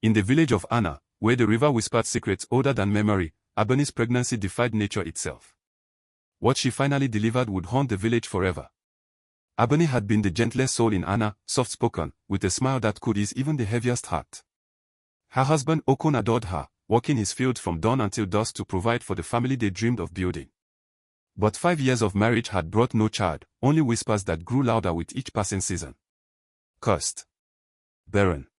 In the village of Anna, where the river whispered secrets older than memory, Ebony's pregnancy defied nature itself. What she finally delivered would haunt the village forever. Ebony had been the gentlest soul in Anna, soft-spoken, with a smile that could ease even the heaviest heart. Her husband Okon adored her, working his fields from dawn until dusk to provide for the family they dreamed of building. But 5 years of marriage had brought no child, only whispers that grew louder with each passing season. Cursed. Barren.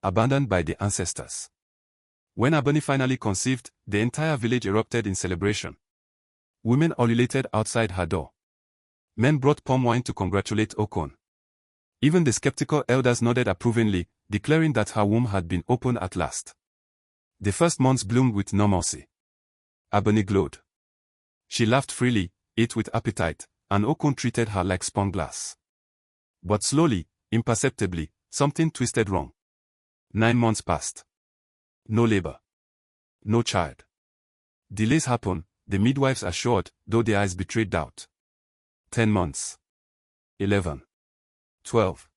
Abandoned by the ancestors. When Ebony finally conceived, the entire village erupted in celebration. Women ululated outside her door. Men brought palm wine to congratulate Okon. Even the skeptical elders nodded approvingly, declaring that her womb had been opened at last. The first months bloomed with normalcy. Ebony glowed. She laughed freely, ate with appetite, and Okon treated her like spun glass. But slowly, imperceptibly, something twisted wrong. 9 months passed. No labor. No child. Delays happened, the midwives assured, though their eyes betrayed doubt. 10 months. 11. 12.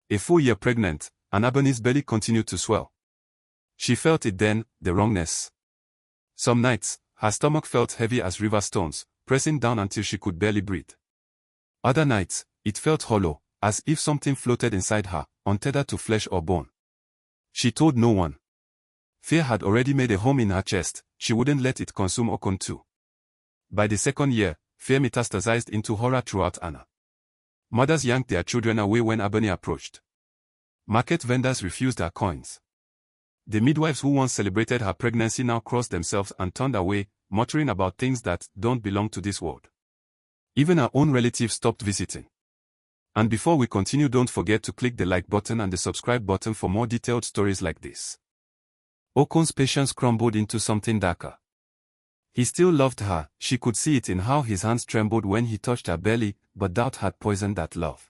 A full year pregnant, and Ebony's belly continued to swell. She felt it then, the wrongness. Some nights, her stomach felt heavy as river stones, pressing down until she could barely breathe. Other nights, it felt hollow, as if something floated inside her, untethered to flesh or bone. She told no one. Fear had already made a home in her chest, she wouldn't let it consume Okon too. By the 2nd year, fear metastasized into horror throughout Anna. Mothers yanked their children away when Ebony approached. Market vendors refused her coins. The midwives who once celebrated her pregnancy now crossed themselves and turned away, muttering about things that don't belong to this world. Even her own relatives stopped visiting. And before we continue, don't forget to click the like button and the subscribe button for more detailed stories like this. Okon's patience crumbled into something darker. He still loved her, she could see it in how his hands trembled when he touched her belly, but doubt had poisoned that love.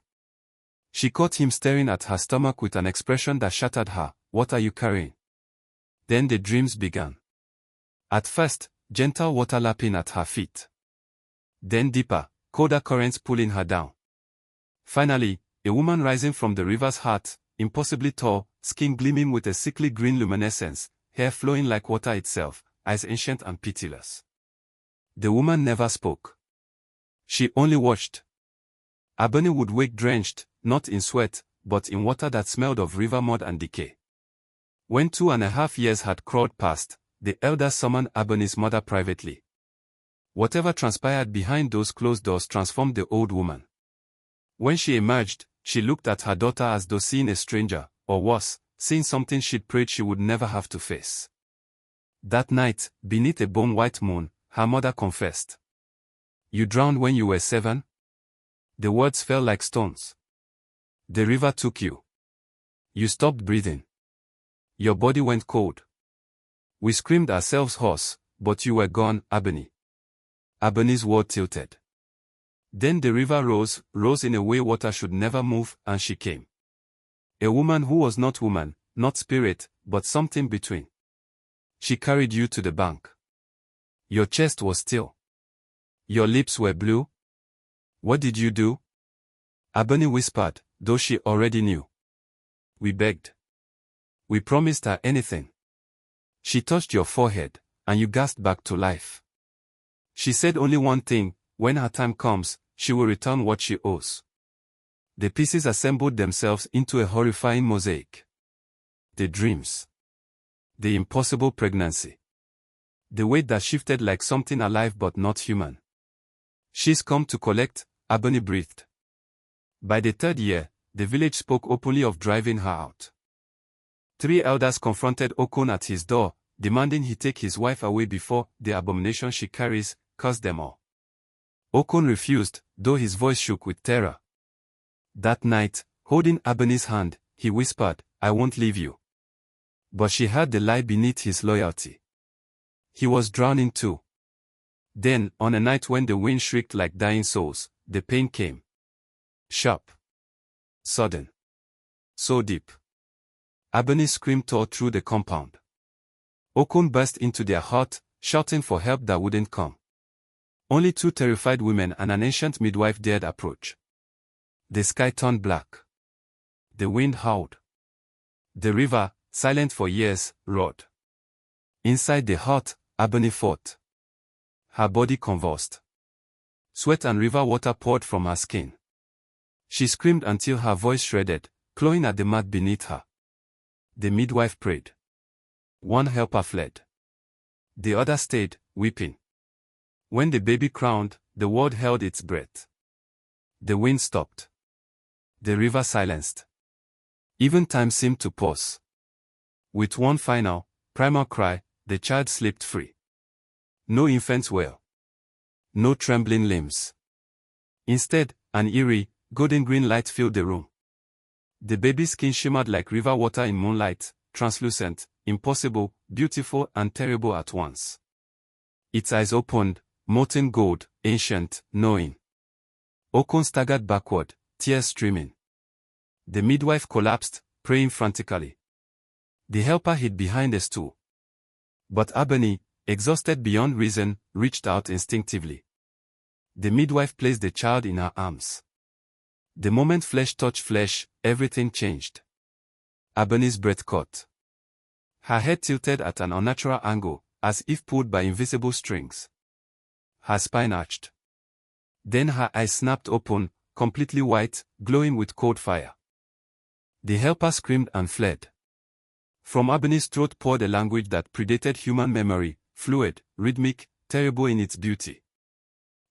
She caught him staring at her stomach with an expression that shattered her. What are you carrying? Then the dreams began. At first, gentle water lapping at her feet. Then deeper, colder currents pulling her down. Finally, a woman rising from the river's heart, impossibly tall, skin gleaming with a sickly green luminescence, hair flowing like water itself, eyes ancient and pitiless. The woman never spoke. She only watched. Ebony would wake drenched, not in sweat, but in water that smelled of river mud and decay. When 2.5 years had crawled past, the elders summoned Ebony's mother privately. Whatever transpired behind those closed doors transformed the old woman. When she emerged, she looked at her daughter as though seeing a stranger, or worse, seeing something she'd prayed she would never have to face. That night, beneath a bone-white moon, her mother confessed. You drowned when you were 7? The words fell like stones. The river took you. You stopped breathing. Your body went cold. We screamed ourselves hoarse, but you were gone, Ebony. Ebony's world tilted. Then the river rose in a way water should never move, and she came. A woman who was not woman, not spirit, but something between. She carried you to the bank. Your chest was still. Your lips were blue. What did you do? Ebony whispered, though she already knew. We begged. We promised her anything. She touched your forehead, and you gasped back to life. She said only one thing: when her time comes, she will return what she owes. The pieces assembled themselves into a horrifying mosaic. The dreams. The impossible pregnancy. The weight that shifted like something alive but not human. She's come to collect, Ebony breathed. By the 3rd year, the village spoke openly of driving her out. 3 elders confronted Okon at his door, demanding he take his wife away before the abomination she carries cursed them all. Okon refused, though his voice shook with terror. That night, holding Ebony's hand, he whispered, I won't leave you. But she heard the lie beneath his loyalty. He was drowning too. Then, on a night when the wind shrieked like dying souls, the pain came. Sharp. Sudden. So deep. Ebony's scream tore through the compound. Okon burst into their hut, shouting for help that wouldn't come. Only 2 terrified women and an ancient midwife dared approach. The sky turned black. The wind howled. The river, silent for years, roared. Inside the hut, Ebony fought. Her body convulsed. Sweat and river water poured from her skin. She screamed until her voice shredded, clawing at the mat beneath her. The midwife prayed. One helper fled. The other stayed, weeping. When the baby crowned, the world held its breath. The wind stopped. The river silenced. Even time seemed to pause. With one final, primal cry, the child slipped free. No infant's wail. No trembling limbs. Instead, an eerie, golden-green light filled the room. The baby's skin shimmered like river water in moonlight, translucent, impossible, beautiful and terrible at once. Its eyes opened, molten gold, ancient, knowing. Okon staggered backward, tears streaming. The midwife collapsed, praying frantically. The helper hid behind a stool. But Ebony, exhausted beyond reason, reached out instinctively. The midwife placed the child in her arms. The moment flesh touched flesh, everything changed. Ebony's breath caught. Her head tilted at an unnatural angle, as if pulled by invisible strings. Her spine arched. Then her eyes snapped open, completely white, glowing with cold fire. The helper screamed and fled. From Ebony's throat poured a language that predated human memory, fluid, rhythmic, terrible in its beauty.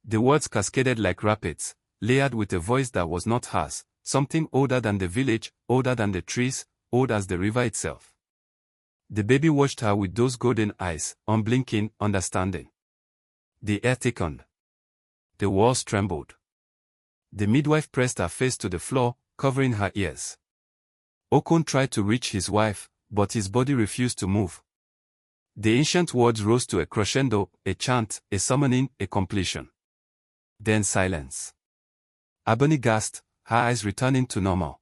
The words cascaded like rapids, layered with a voice that was not hers, something older than the village, older than the trees, old as the river itself. The baby watched her with those golden eyes, unblinking, understanding. The air thickened. The walls trembled. The midwife pressed her face to the floor, covering her ears. Okon tried to reach his wife, but his body refused to move. The ancient words rose to a crescendo, a chant, a summoning, a completion. Then silence. Ebony gasped, her eyes returning to normal.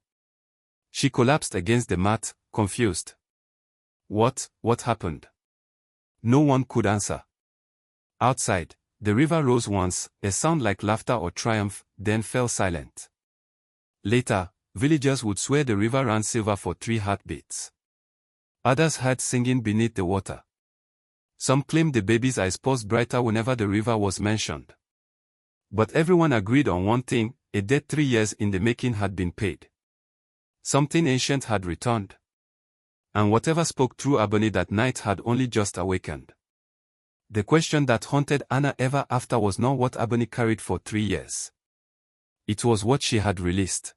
She collapsed against the mat, confused. What happened? No one could answer. Outside, the river rose once, a sound like laughter or triumph, then fell silent. Later, villagers would swear the river ran silver for 3 heartbeats. Others heard singing beneath the water. Some claimed the baby's eyes paused brighter whenever the river was mentioned. But everyone agreed on one thing, a debt 3 years in the making had been paid. Something ancient had returned. And whatever spoke through Ebony that night had only just awakened. The question that haunted Anna ever after was not what Ebony carried for 3 years. It was what she had released.